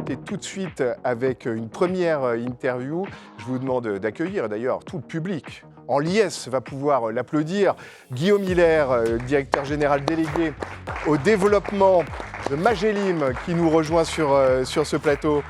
débuter tout de suite avec une première interview. Je vous demande d'accueillir d'ailleurs tout le public. En liesse va pouvoir l'applaudir. Guillaume Hiller, directeur général délégué au développement de Magellim, qui nous rejoint sur ce plateau.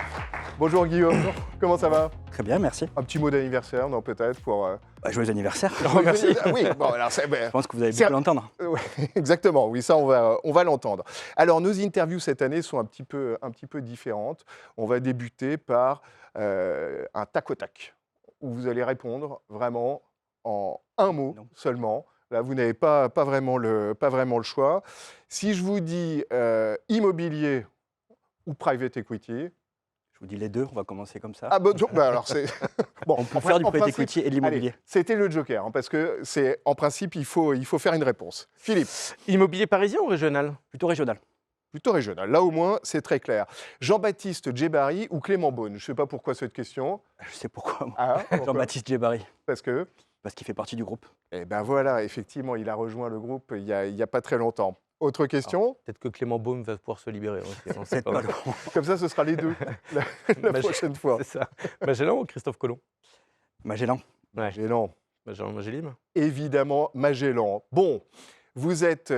Bonjour Guillaume, comment ça va? Très bien, merci. Un petit mot d'anniversaire, non, peut-être pour... Joyeux anniversaire. Merci. Oui, bon, alors Je pense que vous avez pu l'entendre. Ouais, exactement, oui, ça on va l'entendre. Alors nos interviews cette année sont un petit peu différentes. On va débuter par un tac au tac, où vous allez répondre vraiment en un mot seulement. Là, vous n'avez pas vraiment le choix. Si je vous dis immobilier ou private equity, Je vous dis les deux, on va commencer comme ça. ah bon, bah alors c'est bon. On peut faire du private equity et de l'immobilier. Allez, c'était le joker, hein, parce que c'est en principe il faut faire une réponse. Philippe. Immobilier parisien ou régional? Plutôt régional. Plutôt régional. Là au moins c'est très clair. Jean-Baptiste Djebari ou Clément Beaune? Je ne sais pas pourquoi cette question. Je sais pourquoi. Moi. Ah, pourquoi? Jean-Baptiste Djebari. Parce que. Parce qu'il fait partie du groupe. Eh ben voilà, effectivement, il a rejoint le groupe il y a pas très longtemps. Autre question? Peut-être que Clément Beaune va pouvoir se libérer. On sait C'est pas pas. loin. Comme ça, ce sera les deux la prochaine fois. C'est ça. Magellan ou Christophe Colomb? Magellan. Ouais. Magellan. Magellan, Magellim. Évidemment, Magellan. Bon, vous êtes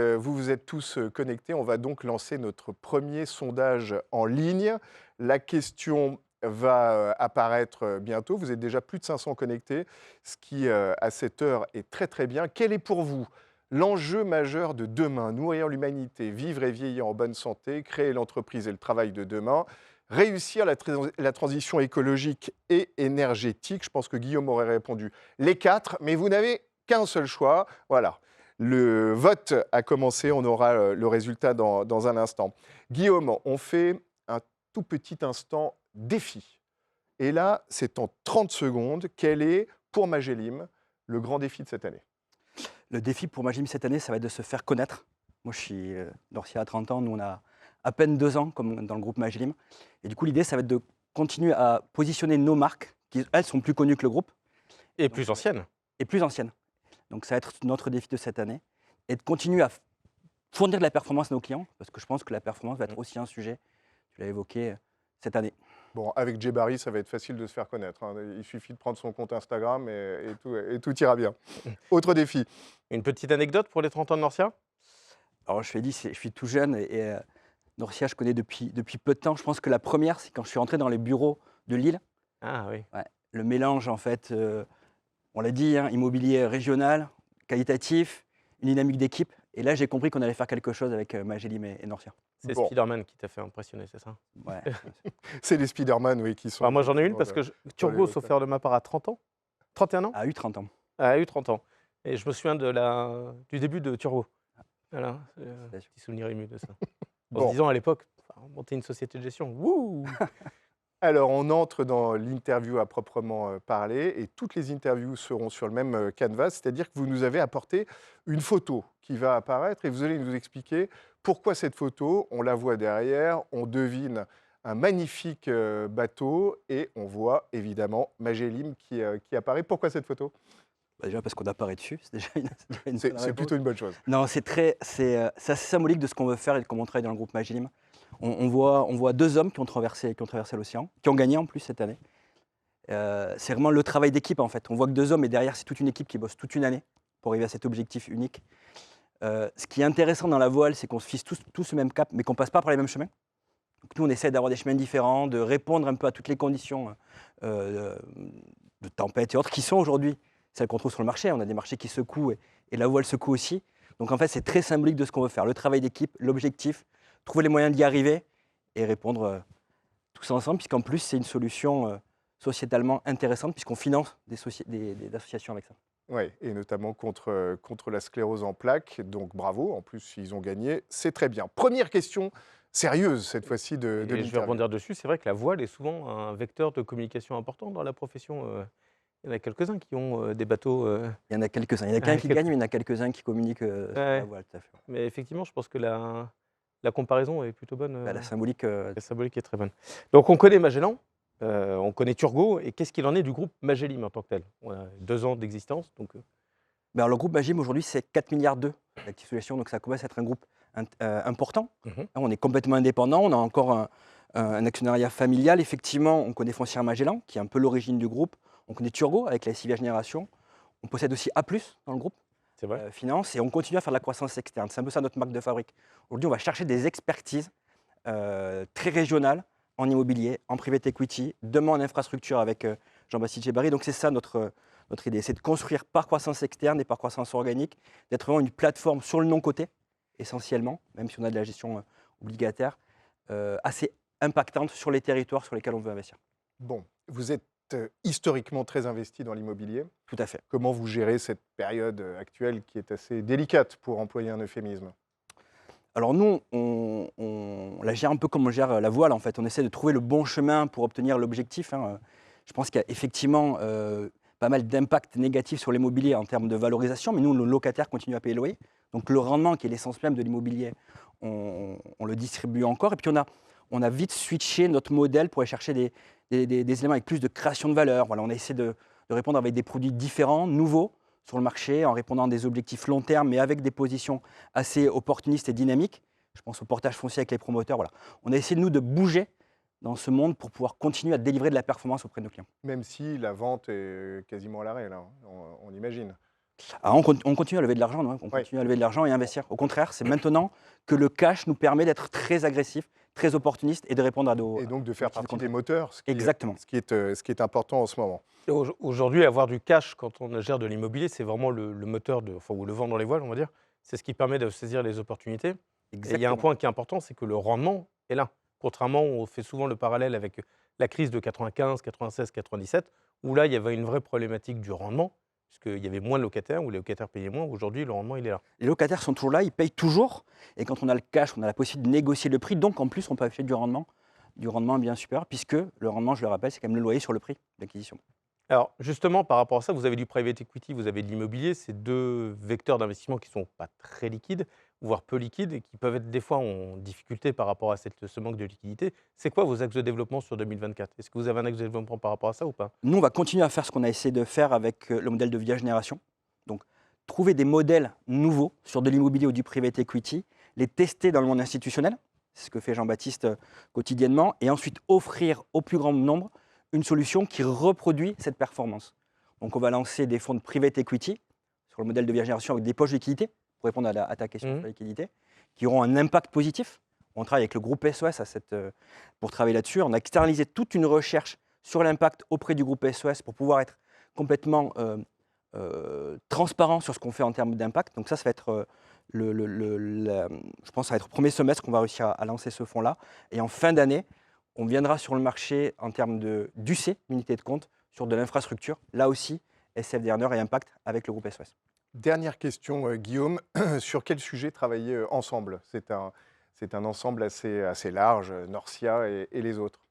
tous connectés. On va donc lancer notre premier sondage en ligne. La question va apparaître bientôt. Vous êtes déjà plus de 500 connectés, ce qui, à cette heure, est très très bien. Quel est pour vous l'enjeu majeur de demain? Nourrir l'humanité, vivre et vieillir en bonne santé, créer l'entreprise et le travail de demain, réussir la transition écologique et énergétique. Je pense que Guillaume aurait répondu les quatre, mais vous n'avez qu'un seul choix. Voilà. Le vote a commencé, on aura le résultat dans un instant. Guillaume, on fait un tout petit instant défi. Et là, c'est en 30 secondes. Quel est, pour Magellim, le grand défi de cette année? Le défi pour Magellim cette année, ça va être de se faire connaître. Moi, je suis Dorcia à 30 ans. Nous, on a à peine 2 ans comme dans le groupe Magellim. Et du coup, l'idée, ça va être de continuer à positionner nos marques, qui, elles, sont plus connues que le groupe. Et plus ancienne. Et plus anciennes. Donc, ça va être notre défi de cette année. Et de continuer à fournir de la performance à nos clients, parce que je pense que la performance va être aussi un sujet, tu l'as évoqué, cette année. Bon, avec Djebari, ça va être facile de se faire connaître, hein. Il suffit de prendre son compte Instagram et tout ira bien. Autre défi. Une petite anecdote pour les 30 ans de Norcia? Alors, je suis tout jeune et Norcia, je connais depuis peu de temps. Je pense que la première, c'est quand je suis entré dans les bureaux de Lille. Ah oui. Ouais, le mélange, en fait, on l'a dit, hein, immobilier régional, qualitatif, une dynamique d'équipe. Et là, j'ai compris qu'on allait faire quelque chose avec Magellim et Norcia. C'est Bon. Spider-Man qui t'a fait impressionner, c'est ça? Ouais. C'est les Spider-Man, oui, qui sont... Moi, j'en ai une parce que Turgot s'est offert de ma part à 30 ans. 31 ans? A eu 30 ans. A eu 30 ans. Et je me souviens du début de Turgot. Voilà, c'est un petit souvenir ému de ça. En Bon. se disant à l'époque, monter une société de gestion, wouh! Alors, on entre dans l'interview à proprement parler et toutes les interviews seront sur le même canevas, c'est-à-dire que vous nous avez apporté une photo qui va apparaître et vous allez nous expliquer pourquoi cette photo, on la voit derrière, on devine un magnifique bateau et on voit évidemment Magellim qui apparaît. Pourquoi cette photo? Bah, déjà parce qu'on apparaît dessus, c'est déjà une bonne C'est réponse. plutôt une bonne chose. Non, c'est assez symbolique de ce qu'on veut faire et de comment on travaille dans le groupe Magellim. On voit 2 hommes qui ont traversé l'océan, qui ont gagné en plus cette année. C'est vraiment le travail d'équipe en fait. On voit que 2 hommes et derrière c'est toute une équipe qui bosse toute une année pour arriver à cet objectif unique. Ce qui est intéressant dans la voile, c'est qu'on se fixe tous ce même cap, mais qu'on ne passe pas par les mêmes chemins. Donc nous, on essaie d'avoir des chemins différents, de répondre un peu à toutes les conditions de tempête et autres qui sont aujourd'hui celles qu'on trouve sur le marché. On a des marchés qui secouent et la voile secoue aussi. Donc en fait, c'est très symbolique de ce qu'on veut faire. Le travail d'équipe, l'objectif, trouver les moyens d'y arriver et répondre tous ensemble, puisqu'en plus, c'est une solution sociétalement intéressante, puisqu'on finance des associations avec ça. Oui, et notamment contre la sclérose en plaques. Donc bravo, en plus, ils ont gagné, c'est très bien. Première question sérieuse, cette fois-ci, de Et je vais l'interview. rebondir dessus. C'est vrai que la voile est souvent un vecteur de communication important dans la profession. Il y en a quelques-uns qui ont des bateaux. Il y en a quelques-uns. Il y en a qu'un qui gagne, mais il y en a quelques-uns qui communiquent sur la voile. Tout à fait. Mais effectivement, je pense que la comparaison est plutôt bonne. Bah, la symbolique. La symbolique est très bonne. Donc on connaît Magellan, on connaît Turgot, et qu'est-ce qu'il en est du groupe Magellim en tant que tel? On a 2 ans d'existence, donc Ben alors, le groupe Magellim aujourd'hui, c'est 4 milliards d'actifs sous gestion, donc ça commence à être un groupe important. On est complètement indépendant, on a encore un actionnariat familial. Effectivement, on connaît Foncière Magellan, qui est un peu l'origine du groupe. On connaît Turgot avec la SIVIA Génération. On possède aussi A+, dans le groupe, C'est vrai. Finance, et on continue à faire de la croissance externe. C'est un peu ça notre marque de fabrique. Aujourd'hui, on va chercher des expertises très régionales en immobilier, en private equity, demain en infrastructure avec Jean-Baptiste Djebari. Donc c'est ça notre idée, c'est de construire par croissance externe et par croissance organique, d'être vraiment une plateforme sur le non-coté, essentiellement, même si on a de la gestion obligataire, assez impactante sur les territoires sur lesquels on veut investir. Bon, vous êtes historiquement très investi dans l'immobilier. Tout à fait. Comment vous gérez cette période actuelle qui est assez délicate, pour employer un euphémisme? Alors nous, on la gère un peu comme on gère la voile en fait. On essaie de trouver le bon chemin pour obtenir l'objectif, hein. Je pense qu'il y a effectivement pas mal d'impacts négatifs sur l'immobilier en termes de valorisation, mais nous, le locataire continue à payer le loyer. Donc le rendement, qui est l'essence même de l'immobilier, on le distribue encore. Et puis on a vite switché notre modèle pour aller chercher des éléments avec plus de création de valeur. Voilà, on a essayé de répondre avec des produits différents, nouveaux, sur le marché, en répondant à des objectifs long terme, mais avec des positions assez opportunistes et dynamiques. Je pense au portage foncier avec les promoteurs. Voilà. On a essayé, nous, de bouger dans ce monde pour pouvoir continuer à délivrer de la performance auprès de nos clients. Même si la vente est quasiment à l'arrêt, là, on imagine. Alors, on continue à lever de l'argent, non, on continue à lever de l'argent et investir. Au contraire, c'est maintenant que le cash nous permet d'être très agressif, très opportuniste et de répondre à nos... Et donc de faire objectifs partie des contrats. moteurs, Exactement. ce qui est important en ce moment. Et aujourd'hui, avoir du cash quand on gère de l'immobilier, c'est vraiment le moteur, ou le vent dans les voiles, on va dire. C'est ce qui permet de saisir les opportunités. Et il y a un point qui est important, c'est que le rendement est là. Contrairement, on fait souvent le parallèle avec la crise de 95, 96, 97, où là, il y avait une vraie problématique du rendement, puisqu'il y avait moins de locataires, où les locataires payaient moins. Aujourd'hui, le rendement, il est là. Les locataires sont toujours là, ils payent toujours. Et quand on a le cash, on a la possibilité de négocier le prix. Donc en plus, on peut afficher du rendement bien supérieur, puisque le rendement, je le rappelle, c'est quand même le loyer sur le prix d'acquisition. Alors, justement, par rapport à ça, vous avez du private equity, vous avez de l'immobilier. C'est deux vecteurs d'investissement qui ne sont pas très liquides, voire peu liquides, et qui peuvent être des fois en difficulté par rapport à ce manque de liquidité. C'est quoi vos axes de développement sur 2024? Est-ce que vous avez un axe de développement par rapport à ça ou pas? Nous, on va continuer à faire ce qu'on a essayé de faire avec le modèle de VIA Génération. Donc, trouver des modèles nouveaux sur de l'immobilier ou du private equity, les tester dans le monde institutionnel, c'est ce que fait Jean-Baptiste quotidiennement, et ensuite offrir au plus grand nombre une solution qui reproduit cette performance. Donc, on va lancer des fonds de private equity sur le modèle de VIA Génération avec des poches de liquidité, pour répondre à ta question sur la liquidité, qui auront un impact positif. On travaille avec le groupe SOS pour travailler là-dessus. On a externalisé toute une recherche sur l'impact auprès du groupe SOS pour pouvoir être complètement transparent sur ce qu'on fait en termes d'impact. Donc ça va être, je pense, ça va être au premier semestre qu'on va réussir à lancer ce fonds-là. Et en fin d'année, on viendra sur le marché en termes d'UC, unité de compte, sur de l'infrastructure. Là aussi, SFD Earner et Impact avec le groupe SOS. Dernière question, Guillaume. Sur quel sujet travailler ensemble? C'est un ensemble assez large, Norcia et les autres.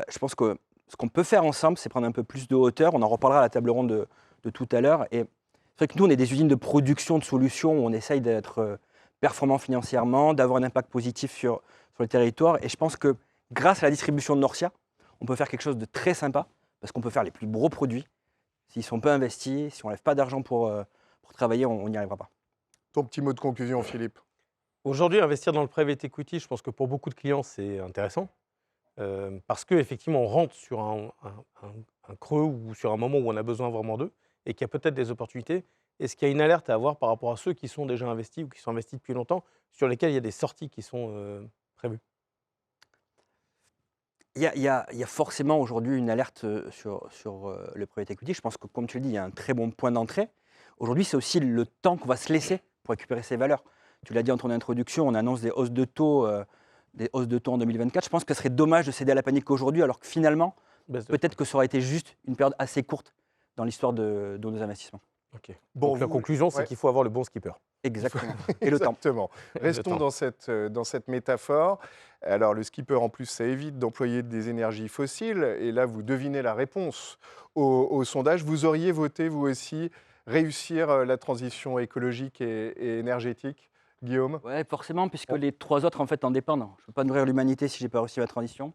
Je pense que ce qu'on peut faire ensemble, c'est prendre un peu plus de hauteur. On en reparlera à la table ronde de tout à l'heure. Et c'est vrai que nous, on est des usines de production de solutions où on essaye d'être performant financièrement, d'avoir un impact positif sur le territoire. Et je pense que grâce à la distribution de Norcia, on peut faire quelque chose de très sympa parce qu'on peut faire les plus gros produits. S'ils ne sont pas investis, si on ne lève pas d'argent pour travailler, on n'y arrivera pas. Ton petit mot de conclusion, Philippe. Aujourd'hui, investir dans le private equity, je pense que pour beaucoup de clients, c'est intéressant. Parce qu'effectivement, on rentre sur un creux ou sur un moment où on a besoin vraiment d'eux et qu'il y a peut-être des opportunités. Est-ce qu'il y a une alerte à avoir par rapport à ceux qui sont déjà investis ou qui sont investis depuis longtemps, sur lesquels il y a des sorties qui sont prévues? Il y a forcément aujourd'hui une alerte sur le private equity. Je pense que, comme tu le dis, il y a un très bon point d'entrée. Aujourd'hui, c'est aussi le temps qu'on va se laisser pour récupérer ces valeurs. Tu l'as dit en ton introduction, on annonce des hausses de taux en 2024. Je pense que ce serait dommage de céder à la panique aujourd'hui, alors que finalement, peut-être que ça aurait été juste une période assez courte dans l'histoire de nos investissements. Okay. Bon, donc la conclusion, c'est qu'il faut avoir le bon skipper. Exactement. Et le temps. Exactement. Restons dans cette métaphore. Alors, le skipper, en plus, ça évite d'employer des énergies fossiles. Et là, vous devinez la réponse au sondage. Vous auriez voté, vous aussi, réussir la transition écologique et énergétique, Guillaume? Oui, forcément, puisque les trois autres, en fait, en dépendent. Je ne peux pas nourrir l'humanité si je n'ai pas réussi ma transition.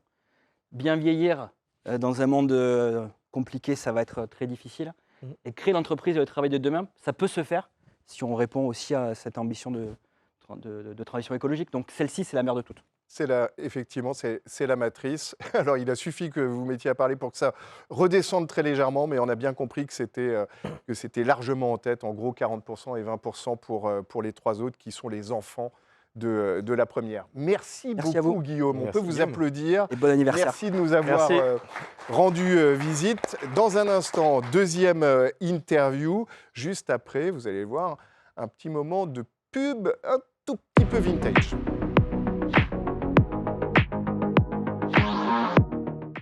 Bien vieillir dans un monde compliqué, ça va être très difficile. Et créer l'entreprise et le travail de demain, ça peut se faire si on répond aussi à cette ambition de transition écologique. Donc celle-ci, c'est la mère de toutes. Effectivement, c'est la matrice. Alors, il a suffi que vous mettiez à parler pour que ça redescende très légèrement, mais on a bien compris que c'était largement en tête, en gros 40% et 20% pour les 3 autres qui sont les enfants de la première. Merci Merci à beaucoup, vous. Guillaume. On Merci, peut vous Guillaume. applaudir. Et bon anniversaire. Merci de nous avoir Merci. rendu visite. Dans un instant, deuxième interview. Juste après, vous allez voir un petit moment de pub un tout petit peu vintage.